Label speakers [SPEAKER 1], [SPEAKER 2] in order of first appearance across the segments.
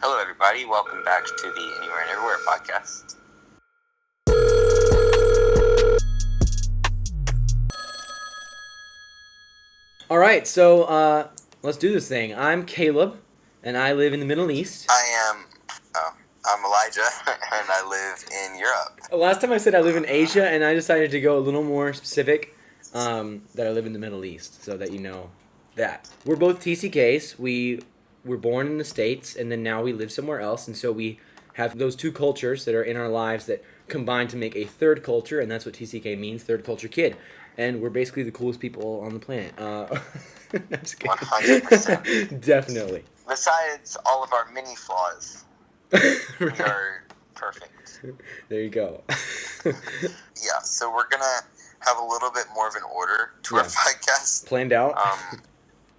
[SPEAKER 1] Hello, everybody. Welcome back to the Anywhere and Everywhere podcast.
[SPEAKER 2] All right, so let's do this thing. I'm Caleb, and I live in the Middle East.
[SPEAKER 1] I'm Elijah, and I live in Europe.
[SPEAKER 2] Last time I said I live in Asia, and I decided to go a little more specific, that I live in the Middle East, so that you know that. We're both TCKs. We were born in the States, and then now we live somewhere else, and so we have those two cultures that are in our lives that combine to make a third culture, and that's what TCK means, third culture kid. And we're basically the coolest people on the planet. That's good.
[SPEAKER 1] 100%.
[SPEAKER 2] Definitely.
[SPEAKER 1] Besides all of our mini flaws, we are perfect.
[SPEAKER 2] There you go.
[SPEAKER 1] Yeah, so we're going to have a little bit more of an order to our podcast.
[SPEAKER 2] Planned out.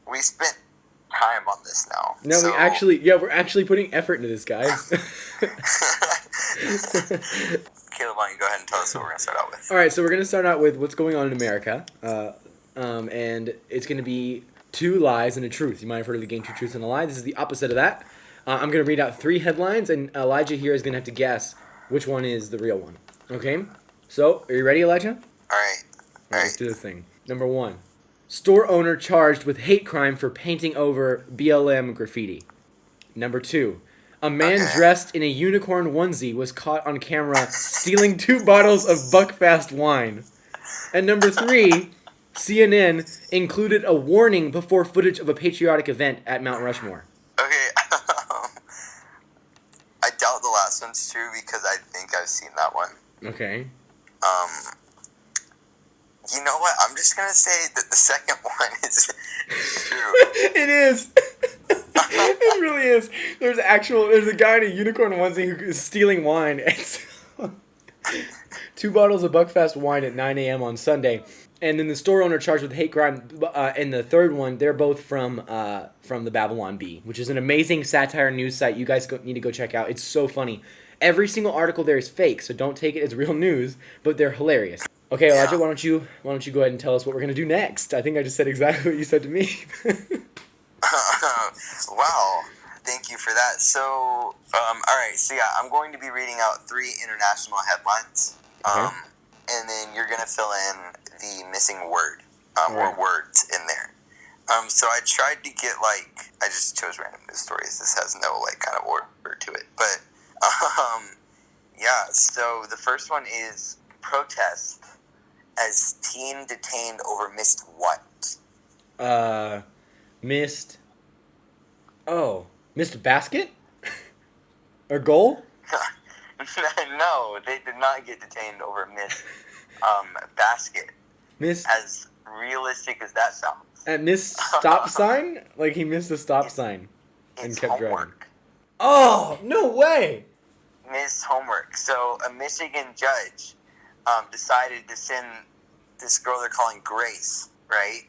[SPEAKER 1] We spent time on this now.
[SPEAKER 2] No, we're actually putting effort into this, guys.
[SPEAKER 1] Caleb, why don't you go ahead and tell us what we're going to start out with?
[SPEAKER 2] All right, so we're going to start out with what's going on in America, and it's going to be two lies and a truth. You might have heard of the game Two Truths and a Lie. This is the opposite of that. I'm going to read out three headlines, and Elijah here is going to have to guess which one is the real one. Okay? So, are you ready, Elijah?
[SPEAKER 1] All right.
[SPEAKER 2] Let's do this thing. Number one. Store owner charged with hate crime for painting over BLM graffiti. Number two. A man dressed in a unicorn onesie was caught on camera stealing 2 bottles of Buckfast wine. And number three. CNN included a warning before footage of a patriotic event at Mount Rushmore.
[SPEAKER 1] Okay, I doubt the last one's true because I think I've seen that one.
[SPEAKER 2] Okay.
[SPEAKER 1] You know what? I'm just gonna say that the second one is true.
[SPEAKER 2] It is. It really is. There's a guy in a unicorn onesie who is stealing wine. It's 2 bottles of Buckfast wine at 9 a.m. on Sunday. And then the store owner charged with hate crime, and the third one, they're both from the Babylon Bee, which is an amazing satire news site you guys need to go check out. It's so funny. Every single article there is fake, so don't take it as real news, but they're hilarious. Okay, Elijah, why don't you go ahead and tell us what we're gonna do next? I think I just said exactly what you said to me.
[SPEAKER 1] Wow, thank you for that. So, all right, so yeah, I'm going to be reading out 3 international headlines, and then you're gonna fill in the missing word or words in there. So I tried to get I just chose random news stories. This has no kind of order to it, but yeah. So the first one is protest as teen detained over missed what?
[SPEAKER 2] Missed basket? Or goal?
[SPEAKER 1] No, they did not get detained over missed basket. As realistic as that sounds.
[SPEAKER 2] At missed stop sign? Like he missed a stop sign and kept
[SPEAKER 1] homework.
[SPEAKER 2] driving. Oh, no way!
[SPEAKER 1] Missed homework. So a Michigan judge decided to send this girl they're calling Grace, right,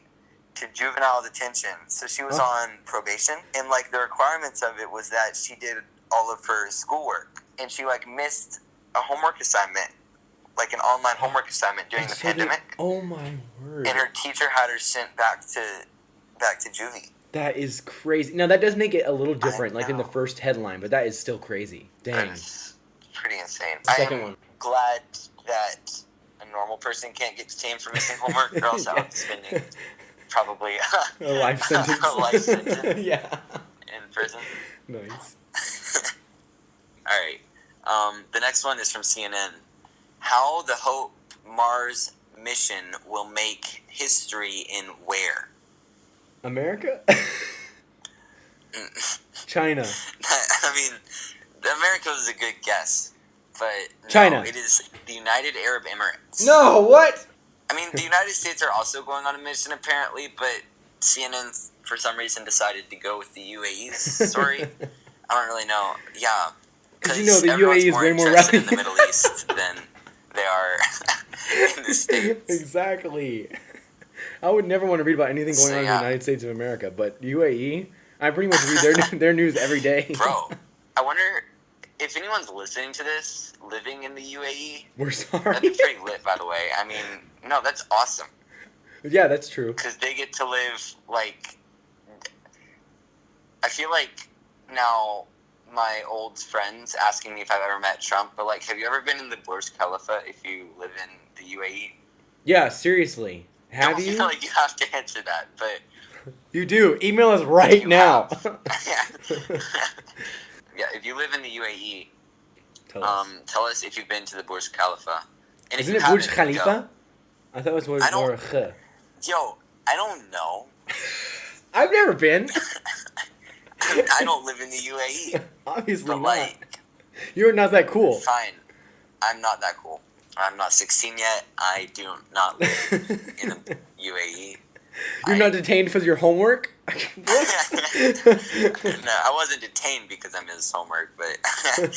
[SPEAKER 1] to juvenile detention. So she was on probation, and the requirements of it was that she did all of her schoolwork, and she missed a homework assignment. An online homework assignment during the pandemic.
[SPEAKER 2] Oh my word!
[SPEAKER 1] And her teacher had her sent back to juvie.
[SPEAKER 2] That is crazy. Now that does make it a little different, in the first headline, but that is still crazy. Dang.
[SPEAKER 1] That's pretty insane.
[SPEAKER 2] The second one.
[SPEAKER 1] Glad that a normal person can't get detained for missing homework, or else I would be spending probably
[SPEAKER 2] a life sentence.
[SPEAKER 1] A life sentence.
[SPEAKER 2] Yeah.
[SPEAKER 1] In prison.
[SPEAKER 2] Nice.
[SPEAKER 1] All right. The next one is from CNN. How the Hope Mars mission will make history in where?
[SPEAKER 2] America? China.
[SPEAKER 1] I mean, America was a good guess, but
[SPEAKER 2] China.
[SPEAKER 1] No, it is the United Arab Emirates.
[SPEAKER 2] No, what?
[SPEAKER 1] I mean, the United States are also going on a mission apparently, but CNN for some reason decided to go with the UAE's story. I don't really know. Yeah.
[SPEAKER 2] Because the UAE is way more
[SPEAKER 1] interested in the Middle East than they are in the States.
[SPEAKER 2] Exactly. I would never want to read about anything going on in the United States of America, but UAE, I pretty much read their news every day.
[SPEAKER 1] Bro, I wonder if anyone's listening to this living in the UAE.
[SPEAKER 2] We're sorry.
[SPEAKER 1] That'd be pretty lit, by the way. I mean, no, that's awesome.
[SPEAKER 2] Yeah, that's true.
[SPEAKER 1] Because they get to live I feel like now my old friends asking me if I've ever met Trump, but like, have you ever been in the Burj Khalifa if you live in the UAE?
[SPEAKER 2] Yeah, seriously. Have you?
[SPEAKER 1] I feel like you have to answer that, but
[SPEAKER 2] you do. Email us right now.
[SPEAKER 1] Yeah, if you live in the UAE,
[SPEAKER 2] tell
[SPEAKER 1] us if you've been to the Burj Khalifa. And
[SPEAKER 2] Isn't it Burj Khalifa?
[SPEAKER 1] Go.
[SPEAKER 2] I thought it was more
[SPEAKER 1] Yo, I don't know.
[SPEAKER 2] I've never been.
[SPEAKER 1] I don't live in the UAE.
[SPEAKER 2] Obviously
[SPEAKER 1] but
[SPEAKER 2] not.
[SPEAKER 1] Like,
[SPEAKER 2] you're not that cool.
[SPEAKER 1] Fine. I'm not that cool. I'm not 16 yet. I do not live in the UAE.
[SPEAKER 2] You're not detained for your homework?
[SPEAKER 1] No, I wasn't detained because I missed homework, but I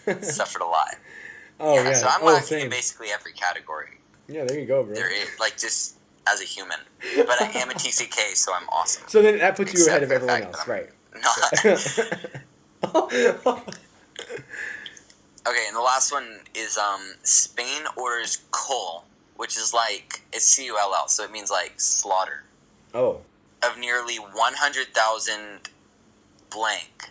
[SPEAKER 1] have suffered a lot.
[SPEAKER 2] Oh, yeah.
[SPEAKER 1] So I'm lacking in basically every category.
[SPEAKER 2] Yeah, there you go, bro.
[SPEAKER 1] There is, like, just as a human. But I am a TCK, so I'm awesome.
[SPEAKER 2] So then that puts you ahead of everyone else, right?
[SPEAKER 1] Not. Okay, and the last one is Spain orders cull, which is like, it's C-U-L-L, so it means like slaughter.
[SPEAKER 2] Oh.
[SPEAKER 1] Of nearly 100,000 blank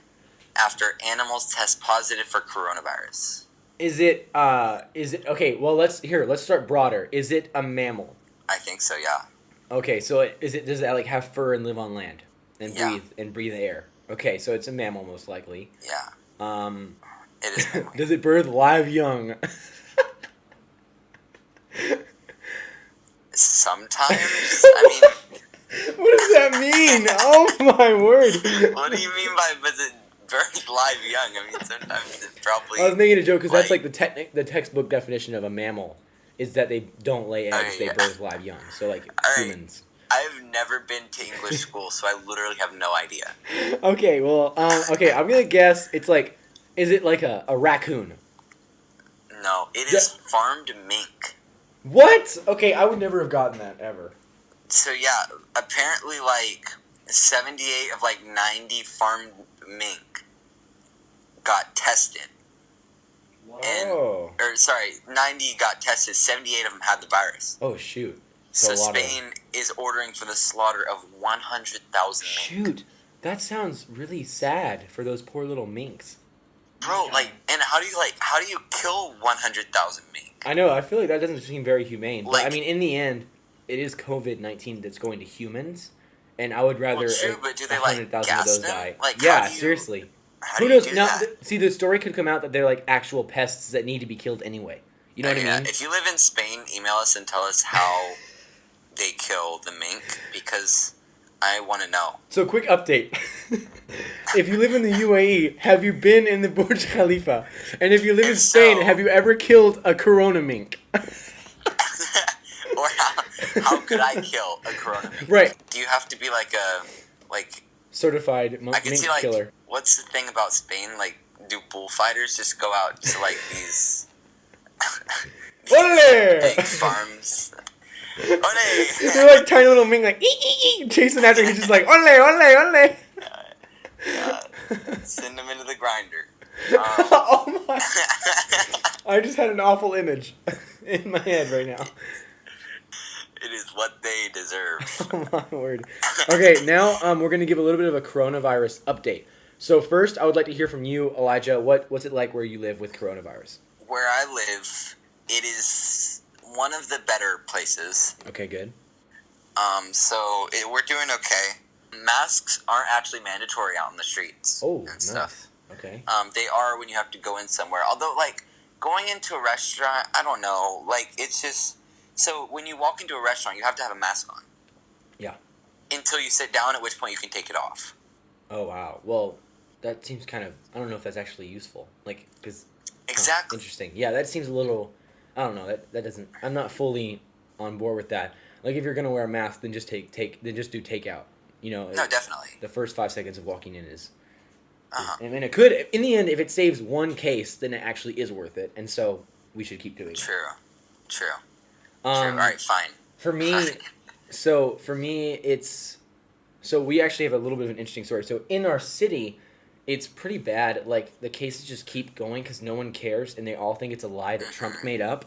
[SPEAKER 1] after animals test positive for coronavirus.
[SPEAKER 2] Is it, okay, well, let's start broader. Is it a mammal?
[SPEAKER 1] I think so, yeah.
[SPEAKER 2] Okay, so does it like have fur and live on land and breathe air? Okay, so it's a mammal most likely.
[SPEAKER 1] Yeah. It is mammal.
[SPEAKER 2] Does it birth live young?
[SPEAKER 1] Sometimes. I mean,
[SPEAKER 2] what does that mean? Oh my word!
[SPEAKER 1] What do you mean by does it birth live young? I mean, sometimes it probably.
[SPEAKER 2] I was making a joke because that's like the textbook definition of a mammal is that they don't lay eggs; they birth live young. So like humans.
[SPEAKER 1] I've never been to English school, so I literally have no idea.
[SPEAKER 2] Okay, well, okay, I'm gonna guess it's like, is it like a raccoon?
[SPEAKER 1] No, it is farmed mink.
[SPEAKER 2] What? Okay, I would never have gotten that ever.
[SPEAKER 1] So yeah, apparently like 78 of like 90 farmed mink got tested.
[SPEAKER 2] Whoa.
[SPEAKER 1] 90 got tested. 78 of them had the virus.
[SPEAKER 2] Oh shoot.
[SPEAKER 1] So Spain is ordering for the slaughter of 100,000 mink.
[SPEAKER 2] Shoot, that sounds really sad for those poor little minks.
[SPEAKER 1] Bro, like, and how do you kill 100,000 mink?
[SPEAKER 2] I know, I feel like that doesn't seem very humane.
[SPEAKER 1] Like,
[SPEAKER 2] but I mean, in the end, it is COVID-19 that's going to humans, and I would rather 100,000 of those die.
[SPEAKER 1] Like,
[SPEAKER 2] seriously. Who knows? Now, see, the story could come out that they're like actual pests that need to be killed anyway. You know what I mean?
[SPEAKER 1] If you live in Spain, email us and tell us how they kill the mink, because I want to know.
[SPEAKER 2] So, quick update. If you live in the UAE, have you been in the Burj Khalifa? And if you live in Spain, have you ever killed a corona mink?
[SPEAKER 1] Or how could I kill a corona mink?
[SPEAKER 2] Right.
[SPEAKER 1] Do you have to be like a
[SPEAKER 2] certified mink killer?
[SPEAKER 1] What's the thing about Spain? Like, do bullfighters just go out to like these big farms? Ole!
[SPEAKER 2] They're like tiny little mink, like chasing after. He's just like ole, ole, ole.
[SPEAKER 1] Send them into the grinder.
[SPEAKER 2] Oh my! I just had an awful image in my head right now.
[SPEAKER 1] It is what they deserve.
[SPEAKER 2] Oh my word. Okay, now we're gonna give a little bit of a coronavirus update. So first, I would like to hear from you, Elijah. What's it like where you live with coronavirus?
[SPEAKER 1] Where I live, it is one of the better places.
[SPEAKER 2] Okay, good.
[SPEAKER 1] We're doing okay. Masks aren't actually mandatory out in the streets.
[SPEAKER 2] Oh,
[SPEAKER 1] and
[SPEAKER 2] nice.
[SPEAKER 1] Stuff.
[SPEAKER 2] Okay.
[SPEAKER 1] They are when you have to go in somewhere. Although, like, going into a restaurant, I don't know. Like, it's just... So, when you walk into a restaurant, you have to have a mask on.
[SPEAKER 2] Yeah.
[SPEAKER 1] Until you sit down, at which point you can take it off.
[SPEAKER 2] Oh, wow. Well, that seems kind of... I don't know if that's actually useful. Like, because...
[SPEAKER 1] Exactly.
[SPEAKER 2] Interesting. Yeah, that seems a little... I don't know. That doesn't... I'm not fully on board with that. Like, if you're going to wear a mask, then just do takeout. You know,
[SPEAKER 1] no, definitely.
[SPEAKER 2] The first 5 seconds of walking in is
[SPEAKER 1] and
[SPEAKER 2] then it could, in the end, if it saves one case, then it actually is worth it, and so we should keep doing it.
[SPEAKER 1] True. All right, fine.
[SPEAKER 2] For me, so we actually have a little bit of an interesting story. So in our city, it's pretty bad. Like, the cases just keep going because no one cares, and they all think it's a lie that Trump made up,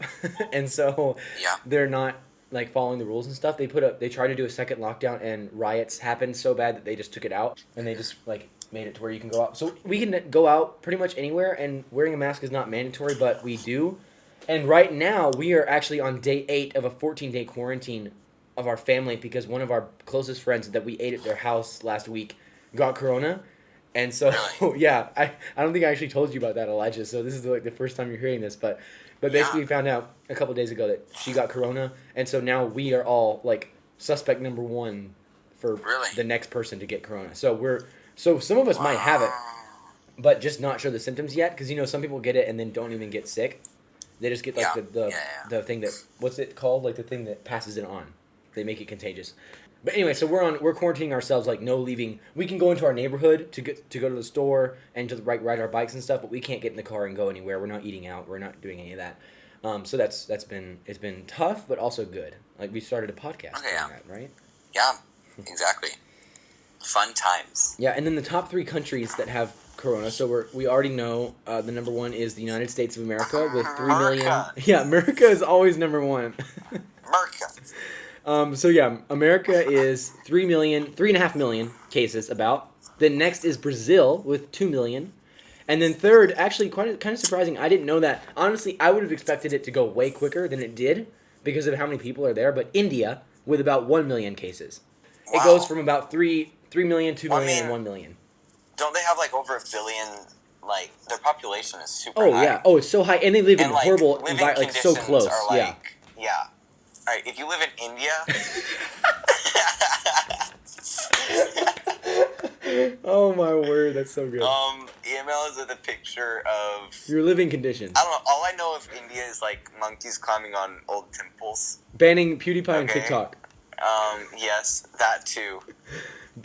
[SPEAKER 2] and so they're not like following the rules and stuff. They tried to do a second lockdown, and riots happened so bad that they just took it out, and they just like made it to where you can go out. So we can go out pretty much anywhere, and wearing a mask is not mandatory, but we do. And right now, we are actually on day 8 of a 14-day quarantine of our family because one of our closest friends that we ate at their house last week got corona. And so, yeah, I don't think I actually told you about that, Elijah. So this is like the first time you're hearing this, but basically we found out a couple days ago that she got corona, and so now we are all like suspect number 1 for the next person to get corona. So some of us might have it, but just not show the symptoms yet, because some people get it and then don't even get sick. They just get like the thing that, what's it called, like the thing that passes it on. They make it contagious. But anyway, so we're quarantining ourselves, like no leaving. We can go into our neighborhood to go to the store and to ride our bikes and stuff, but we can't get in the car and go anywhere. We're not eating out. We're not doing any of that. So it's been tough, but also good. Like we started a podcast doing that, right?
[SPEAKER 1] Yeah, exactly. Fun times.
[SPEAKER 2] Yeah, and then the top 3 countries that have corona. So we already know the number 1 is the United States of America with 3 million. Yeah, America is always number 1.
[SPEAKER 1] America.
[SPEAKER 2] So yeah, America is 3.5 million cases about. Then next is Brazil with 2 million. And then third, actually kind of surprising, I didn't know that. Honestly, I would have expected it to go way quicker than it did because of how many people are there. But India with about 1 million cases. Wow. It goes from about 3 million, 2 million, and 1 million.
[SPEAKER 1] Don't they have like over 1 billion? Like their population is super high.
[SPEAKER 2] Oh yeah, it's so high, and they live in horrible environment, like so close. Yeah.
[SPEAKER 1] All right, if you live in India.
[SPEAKER 2] Oh my word, that's so good.
[SPEAKER 1] Email us with a picture of
[SPEAKER 2] your living conditions.
[SPEAKER 1] I don't know. All I know of India is like monkeys climbing on old temples.
[SPEAKER 2] Banning PewDiePie on TikTok.
[SPEAKER 1] Yes, that too.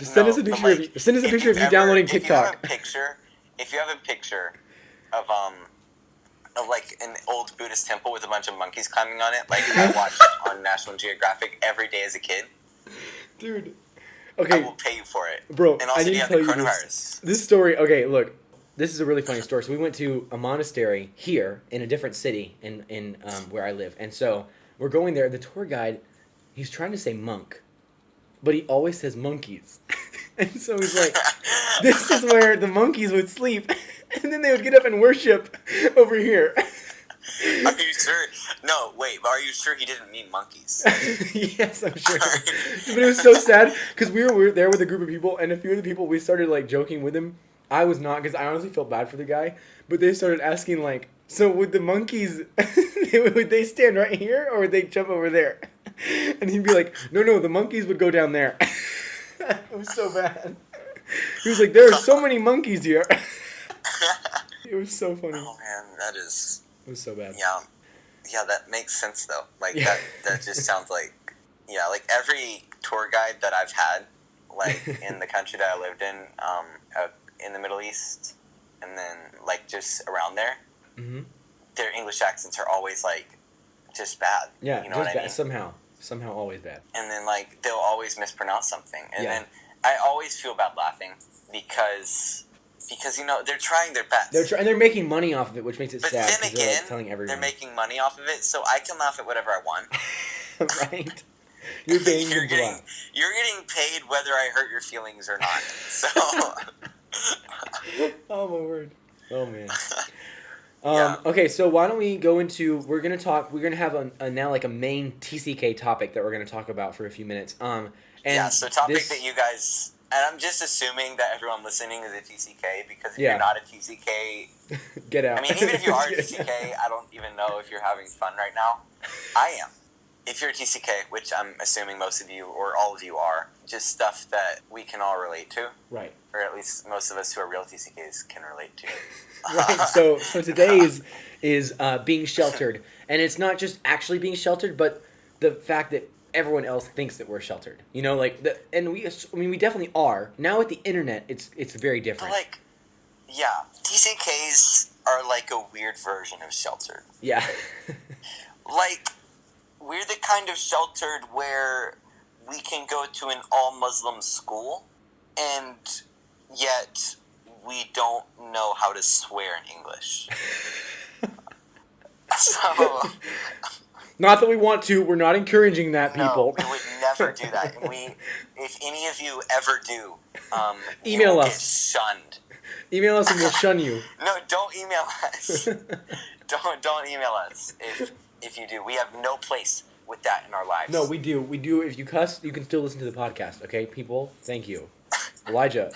[SPEAKER 2] Send us a picture of you downloading TikTok.
[SPEAKER 1] If you have a picture of like an old Buddhist temple with a bunch of monkeys climbing on it, like I watched on National Geographic every day as a kid.
[SPEAKER 2] Dude. Okay.
[SPEAKER 1] I will pay you for it.
[SPEAKER 2] Bro,
[SPEAKER 1] and also,
[SPEAKER 2] I need to tell you this story. Okay, look. This is a really funny story. So we went to a monastery here in a different city in where I live. And so we're going there. The tour guide, he's trying to say monk, but he always says monkeys. And so he's like, this is where the monkeys would sleep. And then they would get up and worship over here.
[SPEAKER 1] Are you sure? No, wait, but are you sure he didn't mean monkeys?
[SPEAKER 2] Yes, I'm sure. But it was so sad because we were there with a group of people, and a few of the people, we started like joking with him. I was not, because I honestly felt bad for the guy. But they started asking like, so would the monkeys, would they stand right here or would they jump over there? And he'd be like, no, the monkeys would go down there. It was so bad. He was like, there are so many monkeys here. It was so funny.
[SPEAKER 1] Oh man, that is...
[SPEAKER 2] It was so bad.
[SPEAKER 1] Yeah, that makes sense though. Like that just sounds like, like every tour guide that I've had, like in the country that I lived in the Middle East, and then like just around there, their English accents are always like just bad.
[SPEAKER 2] Yeah,
[SPEAKER 1] you know what I mean?
[SPEAKER 2] Somehow always bad.
[SPEAKER 1] And then like they'll always mispronounce something, and then I always feel bad laughing because they're trying their best.
[SPEAKER 2] And they're making money off of it, which makes it sad.
[SPEAKER 1] But then again,
[SPEAKER 2] they're, like, telling everyone.
[SPEAKER 1] They're making money off of it, so I can laugh at whatever I want.
[SPEAKER 2] Right. You're getting
[SPEAKER 1] paid whether I hurt your feelings or not. So.
[SPEAKER 2] Oh my word. Oh man. Okay, so why don't we go into? We're gonna have now like a main TCK topic that we're gonna talk about for a few minutes.
[SPEAKER 1] So topic that you guys. And I'm just assuming that everyone listening is a TCK, because if you're not a TCK...
[SPEAKER 2] Get out.
[SPEAKER 1] I mean, even if you are a TCK, I don't even know if you're having fun right now. I am. If you're a TCK, which I'm assuming most of you or all of you are, just stuff that we can all relate to.
[SPEAKER 2] Right.
[SPEAKER 1] Or at least most of us who are real TCKs can relate to.
[SPEAKER 2] Right. So today is being sheltered. And it's not just actually being sheltered, but the fact that everyone else thinks that we're sheltered, we definitely are. Now with the internet, it's very different.
[SPEAKER 1] But TCKs are like a weird version of sheltered.
[SPEAKER 2] Yeah.
[SPEAKER 1] Like, we're the kind of sheltered where we can go to an all-Muslim school, and yet we don't know how to swear in English. So...
[SPEAKER 2] Not that we want to. We're not encouraging that, people.
[SPEAKER 1] No, we would never do that. If any of you ever do,
[SPEAKER 2] email us.
[SPEAKER 1] shunned.
[SPEAKER 2] Email us and we'll shun you.
[SPEAKER 1] No, don't email us. don't email us. If you do, we have no place with that in our lives.
[SPEAKER 2] No, we do. We do. If you cuss, you can still listen to the podcast. Okay, people. Thank you, Elijah.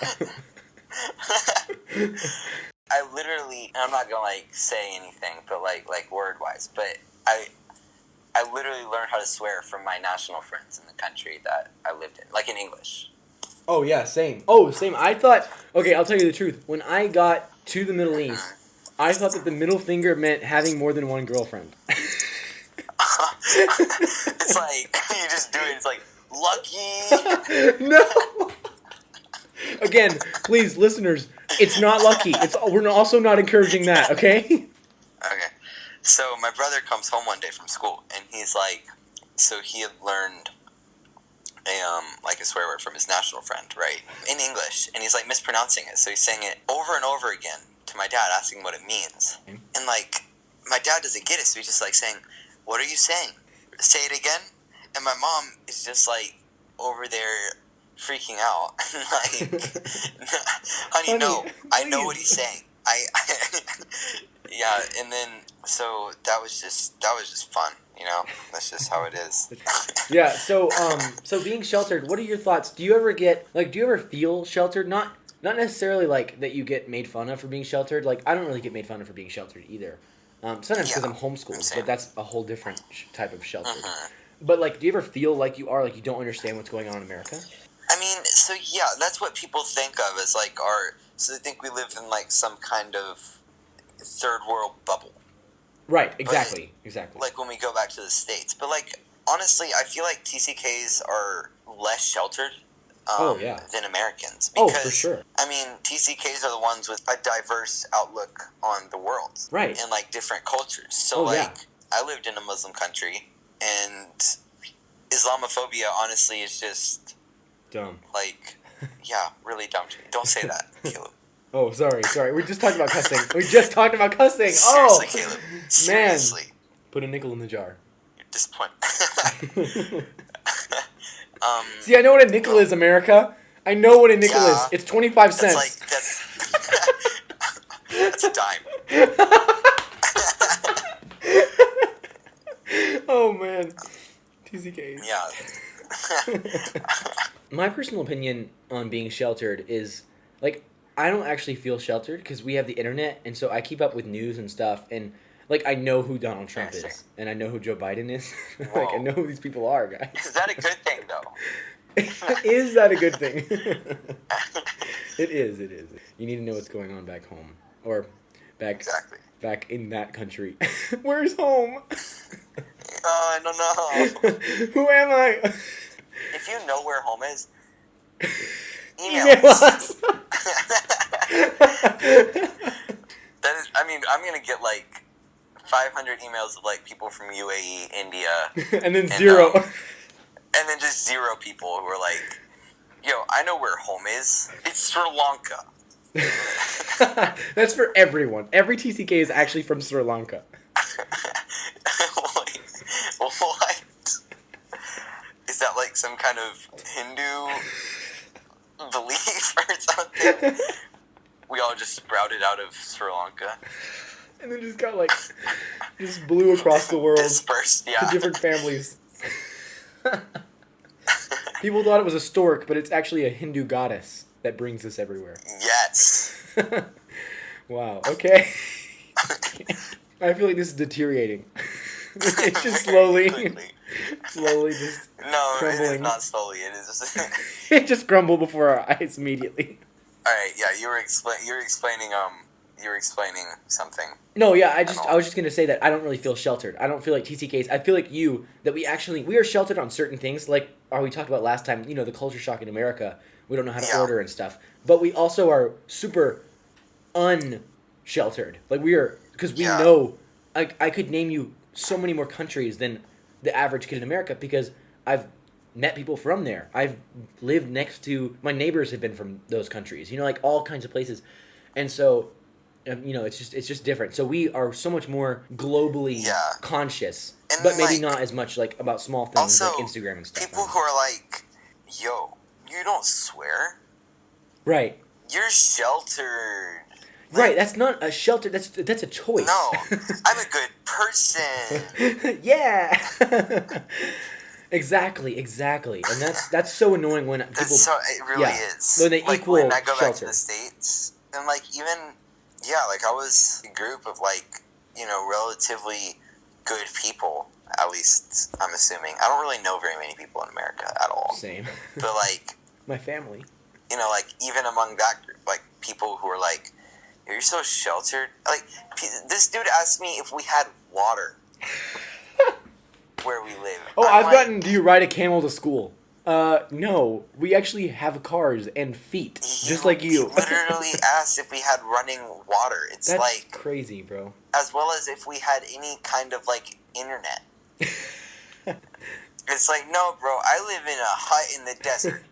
[SPEAKER 1] I literally, I'm not gonna say anything, but like word wise, but I literally learned how to swear from my national friends in the country that I lived in, like in English.
[SPEAKER 2] Oh yeah, same. Oh, same. I thought. Okay, I'll tell you the truth. When I got to the Middle East, I thought that the middle finger meant having more than one girlfriend.
[SPEAKER 1] It's like you just do it. It's like lucky.
[SPEAKER 2] No. Again, please, listeners, it's not lucky. We're also not encouraging that. Okay.
[SPEAKER 1] Okay. So my brother comes home one day from school, and he's like, so he had learned a swear word from his national friend, right, in English, and he's like mispronouncing it. So he's saying it over and over again to my dad, asking what it means, and like my dad doesn't get it, so he's just like saying, "What are you saying? Say it again." And my mom is just like over there freaking out, like, honey, no, I know what he's saying. I yeah, and then so that was just fun, you know. That's just how it is.
[SPEAKER 2] Yeah. So being sheltered, what are your thoughts? Do you ever feel sheltered? Not necessarily like that you get made fun of for being sheltered. Like I don't really get made fun of for being sheltered either. Sometimes because I'm homeschooled, but that's a whole different type of sheltered. But like, do you ever feel like you are like you don't understand what's going on in America?
[SPEAKER 1] I mean, so yeah, that's what people think of as like so they think we live in like some kind of third world bubble.
[SPEAKER 2] Right, exactly.
[SPEAKER 1] Like when we go back to the States. But like, honestly, I feel like TCKs are less sheltered than Americans. Because,
[SPEAKER 2] for sure.
[SPEAKER 1] I mean, TCKs are the ones with a diverse outlook on the world.
[SPEAKER 2] Right.
[SPEAKER 1] And like different cultures. So I lived in a Muslim country, and Islamophobia honestly is just
[SPEAKER 2] dumb.
[SPEAKER 1] Like, yeah, really dumb to me. Don't say that, Caleb.
[SPEAKER 2] Oh, sorry. We just talked about cussing.
[SPEAKER 1] Seriously,
[SPEAKER 2] Oh,
[SPEAKER 1] Caleb. Seriously.
[SPEAKER 2] Man. Put a nickel in the jar.
[SPEAKER 1] You're disappointed.
[SPEAKER 2] See, I know what a nickel is, America. I know what a nickel is. It's 25 cents.
[SPEAKER 1] That's a dime.
[SPEAKER 2] Oh, man. TCKs.
[SPEAKER 1] Yeah.
[SPEAKER 2] My personal opinion on being sheltered is, like, I don't actually feel sheltered because we have the internet, and so I keep up with news and stuff, and, like, I know who Donald Trump is, and I know who Joe Biden is. Like, I know who these people are, guys.
[SPEAKER 1] Is that a good thing, though?
[SPEAKER 2] Is that a good thing? It is. You need to know what's going on back home. Or back in that country. Where's home?
[SPEAKER 1] Oh, I don't know.
[SPEAKER 2] Who am I?
[SPEAKER 1] If you know where home is, email
[SPEAKER 2] us.
[SPEAKER 1] That is, I mean, I'm going to get like 500 emails of like people from UAE, India.
[SPEAKER 2] And then zero.
[SPEAKER 1] And then just zero people who are like, yo, I know where home is. It's Sri Lanka.
[SPEAKER 2] That's for everyone. Every TCK is actually from Sri Lanka.
[SPEAKER 1] Wait, what? Is that like some kind of Hindu belief or something? We all just sprouted out of Sri Lanka.
[SPEAKER 2] And then just blew across the world.
[SPEAKER 1] Dispersed, yeah.
[SPEAKER 2] To different families. People thought it was a stork, but it's actually a Hindu goddess that brings us everywhere.
[SPEAKER 1] Yes.
[SPEAKER 2] Wow, okay. I feel like this is deteriorating. It's just slowly just
[SPEAKER 1] No,
[SPEAKER 2] crumbling.
[SPEAKER 1] it is not slowly. It is just...
[SPEAKER 2] It just crumbled before our eyes immediately.
[SPEAKER 1] All right, yeah, you were explaining something.
[SPEAKER 2] No, yeah, I was just gonna say that I don't really feel sheltered. I don't feel like TCKs. I feel like we are sheltered on certain things, like we talked about last time. You know, the culture shock in America. We don't know how to order and stuff. But we also are super unsheltered. Like we are, because we know. I could name you so many more countries than the average kid in America because I've met people from there. I've lived next to, my neighbors have been from those countries. You know, like all kinds of places, and so. You know, it's just different. So we are so much more globally conscious, and but maybe not as much like about small things also, like Instagram and stuff.
[SPEAKER 1] People who are like, "Yo, you don't swear."
[SPEAKER 2] Right.
[SPEAKER 1] You're sheltered.
[SPEAKER 2] Right, that's not a shelter. That's a choice.
[SPEAKER 1] No, I'm a good person.
[SPEAKER 2] Yeah. Exactly, and that's so annoying when people.
[SPEAKER 1] It really is.
[SPEAKER 2] When they
[SPEAKER 1] like
[SPEAKER 2] equal
[SPEAKER 1] when I go
[SPEAKER 2] shelter.
[SPEAKER 1] back to the States, and like even like I was a group of like relatively good people. At least I'm assuming. I don't really know very many people in America at all.
[SPEAKER 2] Same.
[SPEAKER 1] But like
[SPEAKER 2] my family.
[SPEAKER 1] Like even among that group, like people who are like, "You're so sheltered." Like this dude asked me if we had water where we live.
[SPEAKER 2] Oh, I've gotten. Do you ride a camel to school? No. We actually have cars and feet, just like you.
[SPEAKER 1] He literally asked if we had running water. It's
[SPEAKER 2] That's
[SPEAKER 1] like
[SPEAKER 2] crazy, bro.
[SPEAKER 1] As well as if we had any kind of like internet. It's like, no, bro. I live in a hut in the desert.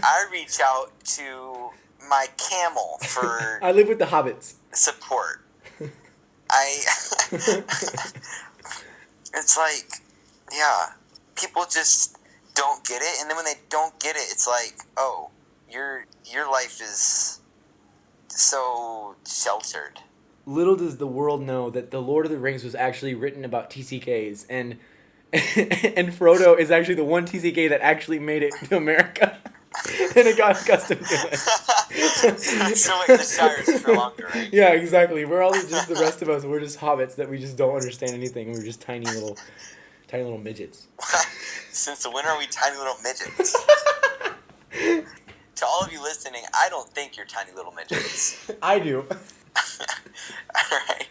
[SPEAKER 1] I reach out to my camel for.
[SPEAKER 2] I live with the hobbits.
[SPEAKER 1] Support. It's like, yeah, people just don't get it, and then when they don't get it, it's like, oh, your life is so sheltered.
[SPEAKER 2] Little does the world know that The Lord of the Rings was actually written about TCKs, and Frodo is actually the one TCK that actually made it to America. And it got accustomed to it.
[SPEAKER 1] So like the Shires is for longer, right?
[SPEAKER 2] Yeah, exactly. We're all just the rest of us. We're just hobbits that we just don't understand anything. We're just tiny little midgets.
[SPEAKER 1] Since when are we tiny little midgets? To all of you listening, I don't think you're tiny little midgets.
[SPEAKER 2] I do.
[SPEAKER 1] Alright.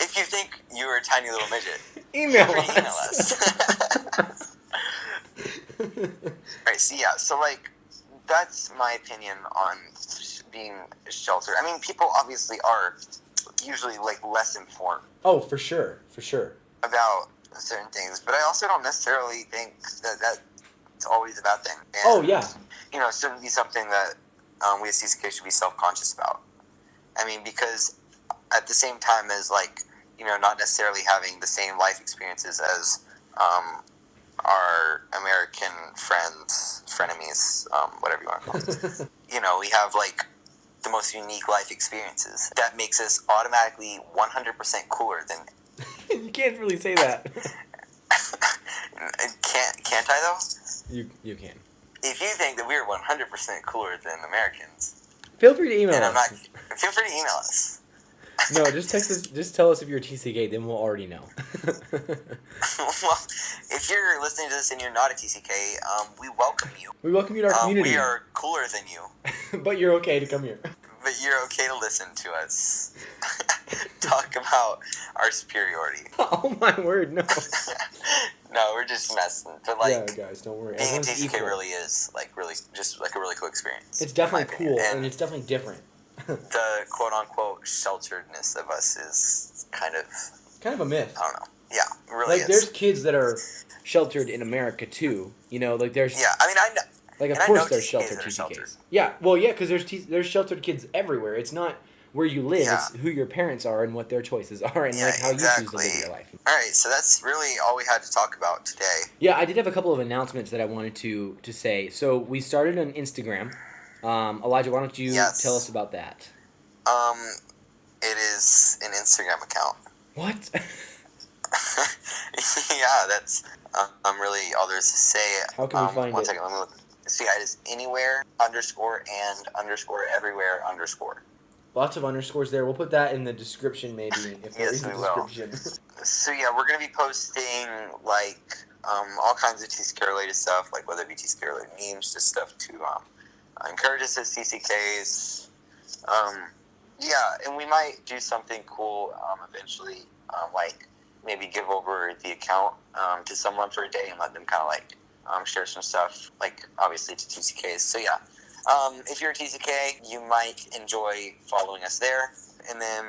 [SPEAKER 1] If you think you're a tiny little midget,
[SPEAKER 2] email
[SPEAKER 1] us. Alright, so like that's my opinion on being sheltered. I mean, people obviously are usually like less informed.
[SPEAKER 2] Oh, for sure.
[SPEAKER 1] About certain things, but I also don't necessarily think that it's always a bad thing. And,
[SPEAKER 2] oh yeah.
[SPEAKER 1] It shouldn't be something that we as TCK should be self-conscious about. I mean, because at the same time as like not necessarily having the same life experiences as our American frenemies, whatever you want to call them. We have like the most unique life experiences. That makes us automatically 100% cooler than.
[SPEAKER 2] You can't really say that.
[SPEAKER 1] Can't I though?
[SPEAKER 2] You can.
[SPEAKER 1] If you think that we're 100% cooler than Americans,
[SPEAKER 2] feel free to email us.
[SPEAKER 1] Feel free to email us.
[SPEAKER 2] No, just text us. Just tell us if you're a TCK, then we'll already know.
[SPEAKER 1] Well, if you're listening to this and you're not a TCK, we welcome you.
[SPEAKER 2] We welcome you to our community.
[SPEAKER 1] We are cooler than you.
[SPEAKER 2] But you're okay to come here.
[SPEAKER 1] But you're okay to listen to us talk about our superiority.
[SPEAKER 2] Oh my word, no.
[SPEAKER 1] No, we're just messing. But like,
[SPEAKER 2] yeah, guys, don't worry.
[SPEAKER 1] Being a TCK really is really just like a really cool experience.
[SPEAKER 2] It's definitely cool, and it's definitely different.
[SPEAKER 1] The quote unquote shelteredness of us is kind of
[SPEAKER 2] a myth.
[SPEAKER 1] I don't know. Yeah, it really is.
[SPEAKER 2] There's kids that are sheltered in America too. There's.
[SPEAKER 1] Yeah, I mean, I know.
[SPEAKER 2] Like, of course there's sheltered TCKs. Yeah, well, yeah, because there's sheltered kids everywhere. It's not where you live, it's who your parents are and what their choices are and how you choose to live your life.
[SPEAKER 1] All right, so that's really all we had to talk about today.
[SPEAKER 2] Yeah, I did have a couple of announcements that I wanted to say. So we started on Instagram. Elijah, why don't you tell us about that?
[SPEAKER 1] It is an Instagram account.
[SPEAKER 2] What?
[SPEAKER 1] Yeah, that's really all there is to say.
[SPEAKER 2] How can we find it?
[SPEAKER 1] One second, let me look. So yeah, it is Anywhere&Everywhere_.
[SPEAKER 2] Lots of underscores there. We'll put that in the description maybe. If
[SPEAKER 1] yes, we will. So yeah, we're going to be posting like all kinds of TCK related stuff, like whether it be TCK related memes, just stuff to encourage us as TCKs. Yeah, and we might do something cool eventually, like maybe give over the account to someone for a day and let them kind of like share some stuff, like obviously to TCKs. So yeah, if you're a TCK, you might enjoy following us there. And then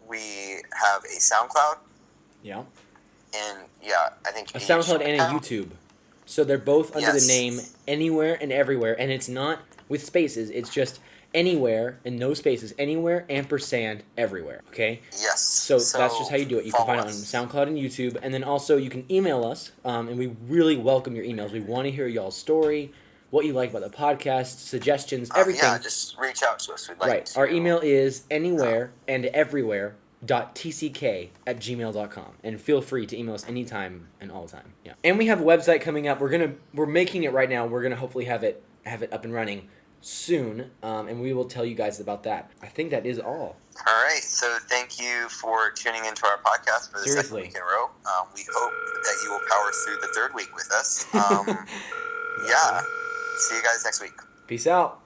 [SPEAKER 1] we have a SoundCloud.
[SPEAKER 2] Yeah.
[SPEAKER 1] And yeah, I think
[SPEAKER 2] a SoundCloud and a YouTube. So they're both under the name Anywhere&Everywhere, and it's not with spaces. It's just Anywhere and no spaces. Anywhere &Everywhere. Okay.
[SPEAKER 1] Yes.
[SPEAKER 2] So that's just how you do it. You can find it on SoundCloud and YouTube, and then also you can email us. And we really welcome your emails. We want to hear y'all's story. what you like about the podcast, suggestions, everything.
[SPEAKER 1] Yeah, just reach out to us. We'd like to.
[SPEAKER 2] Our email is anywhere&everywhere.tck@gmail.com, and feel free to email us anytime and all the time. Yeah, and we have a website coming up. We're making it right now. We're gonna hopefully have it up and running soon, and we will tell you guys about that. I think that is all.
[SPEAKER 1] All right, so thank you for tuning into our podcast for the second week in a row. We hope that you will power through the third week with us. Yeah, see you guys next week.
[SPEAKER 2] Peace out.